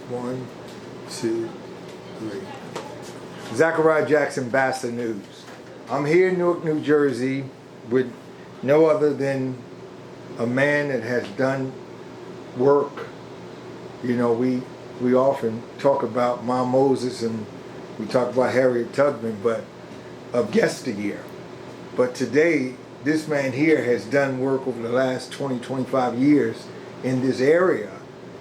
1, 2, 3. Zachariah Jackson, Bassett News. I'm here in Newark, New Jersey with no other than a man that has done work. You know, we often talk about Mom Moses and we talk about Harriet Tubman, but of yesteryear. But today, this man here has done work over the last 20, 25 years in this area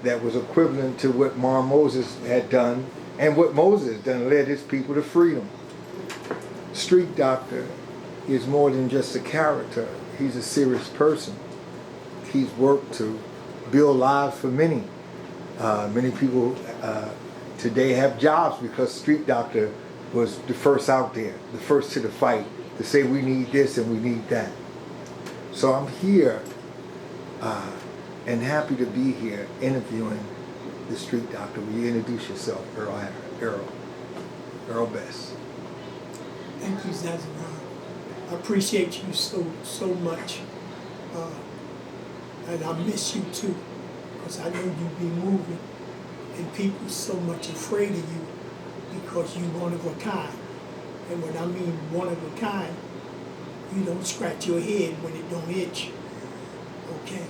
that was equivalent to what Mom Moses had done and what Moses done, led his people to freedom. Street Doctor is more than just a character. He's a serious person. He's worked to build lives for many. Many people today have jobs because Street Doctor was the first out there, the first to the fight, to say we need this and we need that. So I'm here and happy to be here interviewing the Street Doctor. Will you introduce yourself, Earl Best? Thank you, Zachariah. I appreciate you so much. And I miss you too, because I know you be moving and people so much afraid of you because you one of a kind. And when I mean one of a kind, you don't scratch your head when it don't itch, okay?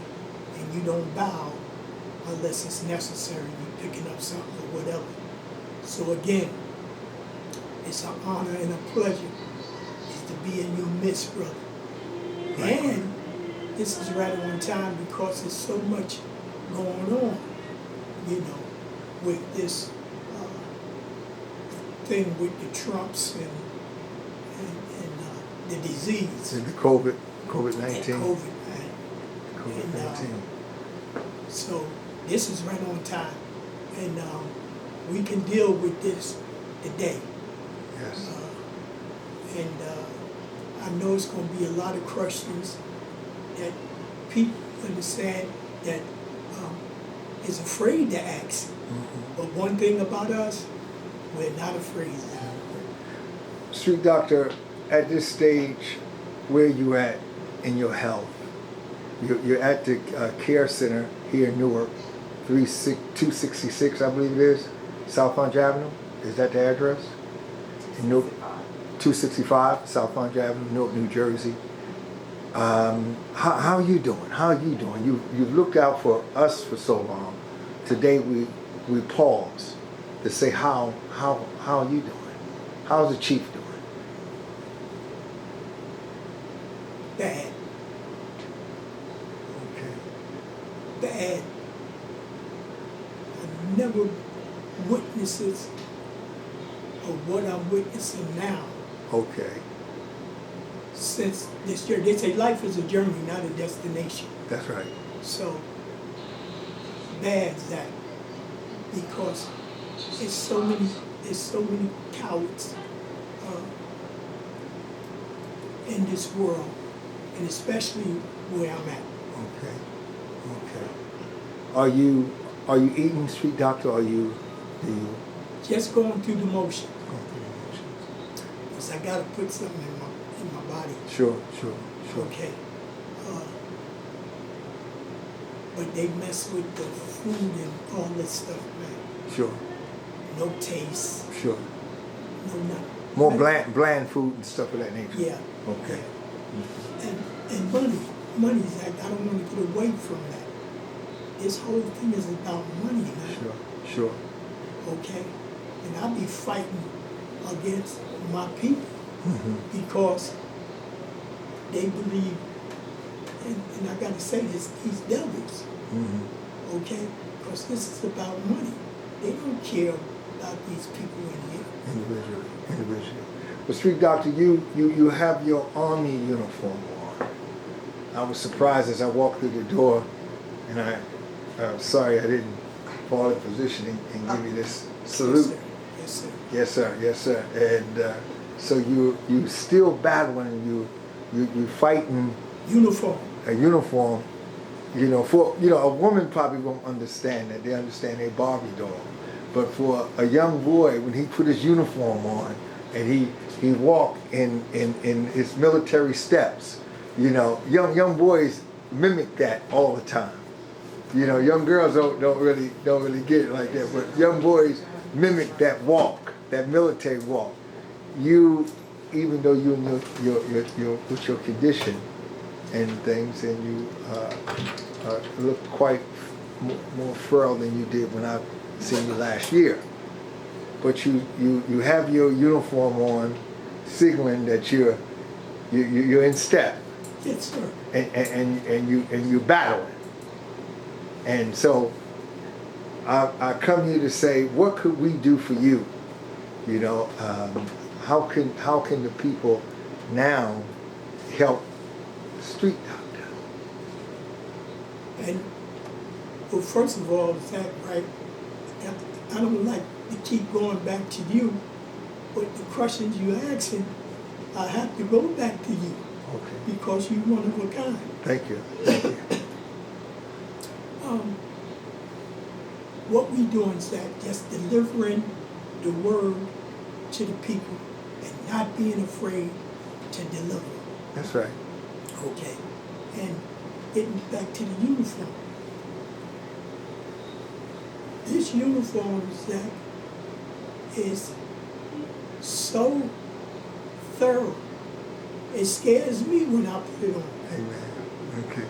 And you don't bow unless it's necessary, you're picking up something or whatever. So again, it's an honor and a pleasure to be in your midst, brother. And this is right on time because there's so much going on, you know, with this thing with the Trumps and the disease. And the COVID-19. COVID-19. COVID-19. So this is right on time. And we can deal with this today. Yes. I know it's going to be a lot of questions that people understand that is afraid to ask. Mm-hmm. But one thing about us, we're not afraid. Street Doctor, at this stage, where you at in your health? You're at the care center here in Newark, 266, I believe it is, South Orange Avenue. Is that the address? In Newark, 265 South Orange Avenue, Newark, New Jersey. How are you doing? How are you doing? You've looked out for us for so long. Today we pause to say how are you doing? How's the chief doing? Bad. Okay. Bad. I never witnesses of what I'm witnessing now. Okay. Since this year, they say life is a journey, not a destination. That's right. So bad that because it's so many cowards in this world, and especially where I'm at. Okay. Are you eating, Street Doctor? Or do you Just going through the motion? Going through the motions. Because I gotta put something in my body. Sure. Okay. But they mess with the food and all that stuff, man. Sure. No taste. Sure. No nothing. More bland food and stuff of that nature. Yeah. Okay. And money's I don't want to get away from that. This whole thing is about money, man. Sure. Okay? And I be fighting against my people because they believe, and I gotta say this, these devils, okay? Because this is about money. They don't care about these people in here. Individually. But Street Doctor, you have your Army uniform on. I was surprised as I walked through the door, and I'm sorry I didn't fall in position and give you this salute. Yes, sir. Yes, sir. And so you still battling, you fighting. Uniform. A uniform, for a woman probably won't understand that. They understand their Barbie doll, but for a young boy, when he put his uniform on and he walked in his military steps, young boys mimic that all the time. You know, young girls don't really get it like that, but young boys mimic that walk, that military walk. You, even though you and your with your condition and things, and you look quite more frail than you did when I seen you last year. But you have your uniform on, signaling that you're in step. Yes, sir. And you battling. And so I come here to say, what could we do for you? You know, how can the people now help the street doctor? And well, first of all, Zach, right? I don't like to keep going back to you, but the questions you asking, I have to go back to you. Okay. Because you're one of a kind. Thank you. Thank you. What we doing, Zach, just delivering the word to the people and not being afraid to deliver. That's right. Okay. And getting back to the uniform. This uniform, Zach, is so thorough. It scares me when I put it on. Amen. Okay.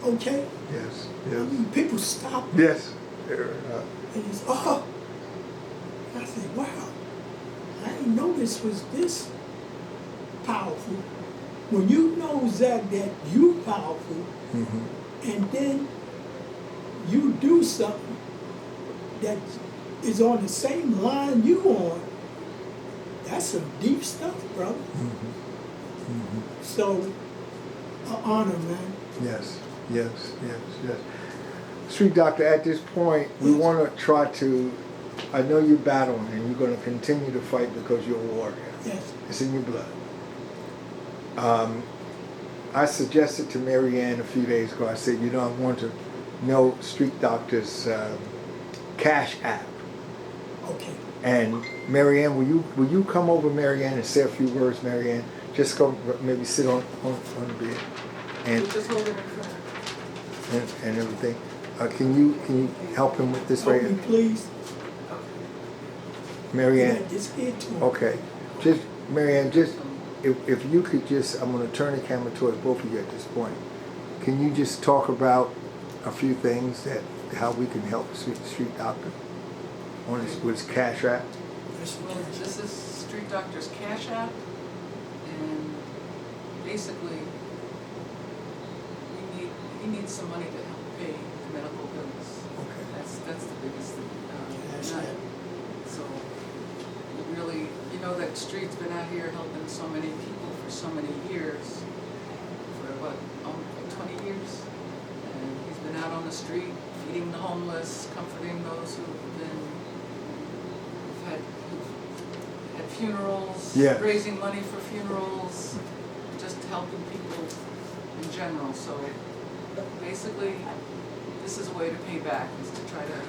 Okay? Yes. I Yes. mean, people stop me. Yes. And it's, oh. And I said, wow, I didn't know this was this powerful. When you know, Zach, that you powerful, and then you do something that is on the same line you on, that's some deep stuff, brother. So, an honor, man. Yes. Yes. Yes. Yes. Street doctor, at this point, we want to try to. I know you're battling, and you're going to continue to fight because you're a warrior. Yes. It's in your blood. I suggested to Mary Ann a few days ago. I said, you know, I want to know Street Doctor's Cash App. Okay. And Mary Ann, will you come over, Mary Ann, and say a few words, Mary Ann? Just go, maybe sit on the bed, and Just hold it in front. and everything. Can you help him with this Help right me, here? please. Mary Ann? Yeah, just get to him. Okay. Just, Mary Ann, just, if you could just, I'm going to turn the camera towards both of you at this point. Can you just talk about a few things that, how we can help Street Doctor on his, with his Cash App? Well, this is Street Doctor's Cash App, and basically, he needs some money to help pay the medical bills. Okay. That's the biggest thing. Cash not- App. So, it really, you know, that Street's been out here helping so many people for so many years, for what, 20 years? And he's been out on the street, feeding the homeless, comforting those who've had funerals, Yes. raising money for funerals, just helping people in general. So basically, this is a way to pay back, is to try to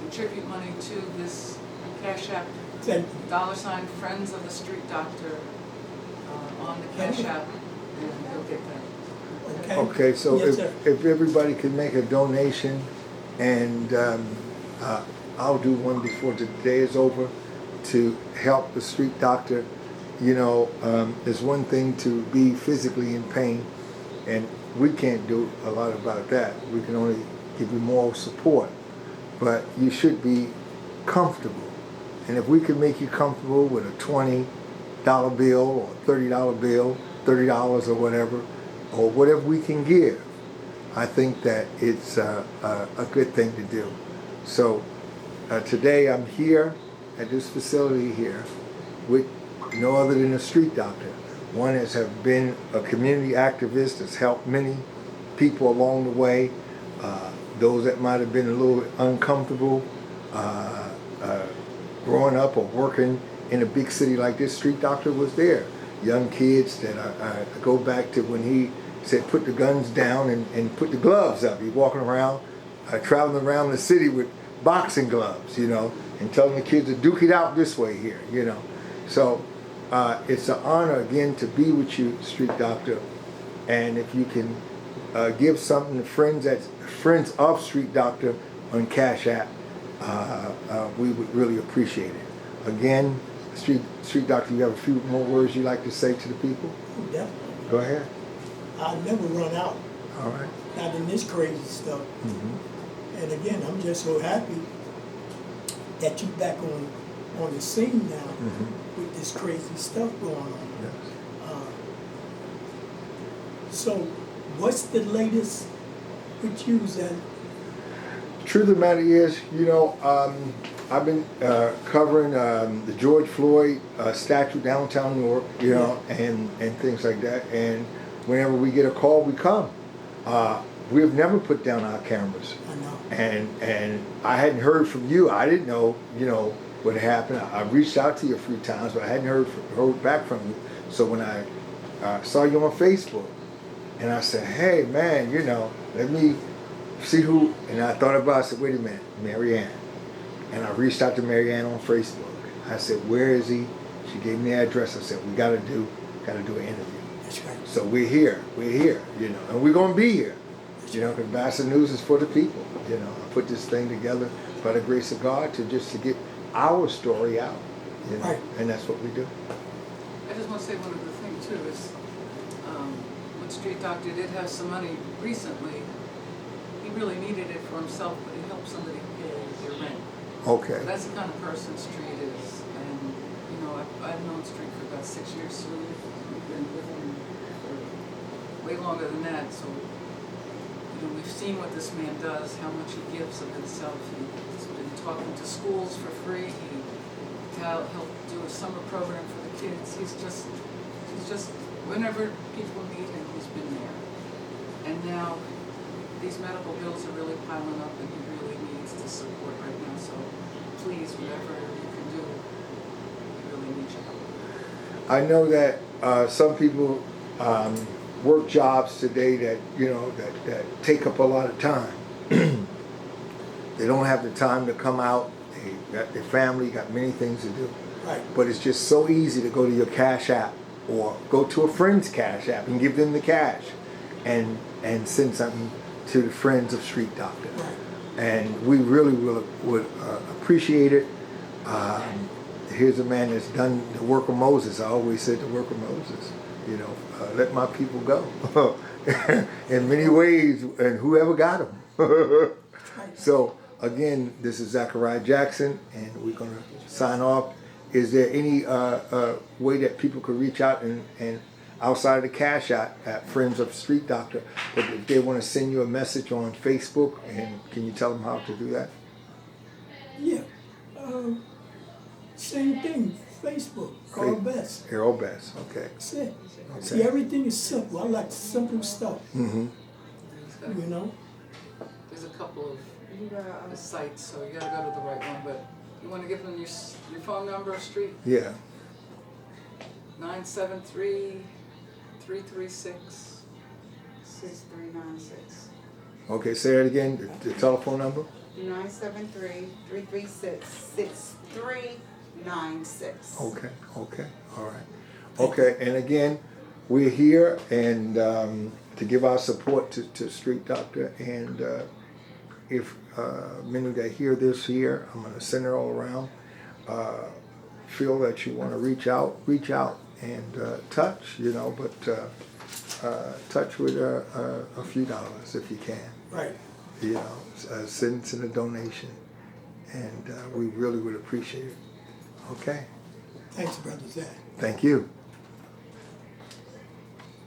contribute money to this Cash App, Thank $ Friends of the Street Doctor, on the Cash App, and he'll get that. you. Okay. Okay, so Yes, sir. if everybody could make a donation, and I'll do one before the day is over to help the Street Doctor. You know, it's one thing to be physically in pain, and we can't do a lot about that. We can only give you moral support, but you should be comfortable. And if we can make you comfortable with a $20 bill or $30 bill, $30 or whatever we can give, I think that it's a good thing to do. So today I'm here at this facility here with no other than a Street Doctor. One has been a community activist, has helped many people along the way, those that might have been a little bit uncomfortable growing up or working in a big city like this. Street Doctor was there. Young kids that I go back to when he said put the guns down and put the gloves up. He's walking around, traveling around the city with boxing gloves, you know, and telling the kids to duke it out this way here, you know. So it's an honor again to be with you, Street Doctor, and if you can give something to Friends of Street Doctor on Cash App, we would really appreciate it. Again, Street Doctor, you have a few more words you'd like to say to the people? Oh, definitely. Go ahead. I'll never run out. All right. Not in this crazy stuff. Mm-hmm. And again, I'm just so happy that you're back on the scene now Mm-hmm. with this crazy stuff going on. Yes. So, what's the latest with you, Zen? Truth of the matter is, I've been covering the George Floyd statue downtown Newark, and things like that. And whenever we get a call, we come. We have never put down our cameras. I know. And I hadn't heard from you. I didn't know, what happened. I reached out to you a few times, but I hadn't heard back from you. So when I saw you on Facebook, and I said, hey, man, let me see who, and I thought about it, I said, wait a minute, Marianne. And I reached out to Marianne on Facebook. I said, where is he? She gave me the address. I said, we gotta do an interview. That's right. So we're here, and we're gonna be here. Because Ambassador News is for the people. I put this thing together by the grace of God to get our story out. Right. And that's what we do. I just want to say one other thing too is, when Street Doctor did have some money recently, he really needed it for himself, but he helped somebody pay their rent. Okay. So that's the kind of person Street is, and I've known Street for about 6 years, so we've been with him for way longer than that. So we've seen what this man does, how much he gives of himself. He's been talking to schools for free. He helped do a summer program for the kids. He's just whenever people need him, he's been there. And now these medical bills are really piling up, and he really needs the support right now. So please, whatever you can do, we really need your help. I know that some people work jobs today that that take up a lot of time. They don't have the time to come out. They got their family, got many things to do. Right. But it's just so easy to go to your Cash App or go to a friend's Cash App and give them the cash and send something to the Friends of Street Doctor. Right. And we really would appreciate it. Here's a man that's done the work of Moses. I always said the work of Moses. Let my people go. In many ways, and whoever got them. So, again, this is Zachariah Jackson, and we're going to sign off. Is there any way that people could reach out and outside of the Cash App at Friends of Street Doctor, but if they want to send you a message on Facebook, and can you tell them how to do that? Yeah. Same thing. Facebook. Carl Best. Carl Best. Okay. That's it. Okay. See, everything is simple. I like simple stuff. Mm-hmm. There's a couple of sites, so you gotta go to the right one. But you want to give them your phone number, Street? Yeah. 973-336. 6396. Okay, say it again, the telephone number? 973-336-6396. Okay, all right. Okay, and again, we're here and to give our support to Street Doctor, and if many that hear this here, I'm going to send it all around, feel that you want to reach out and touch, but touch with a few dollars if you can. Right. Send a donation, and we really would appreciate it. Okay. Thanks, Brother Zach. Thank you.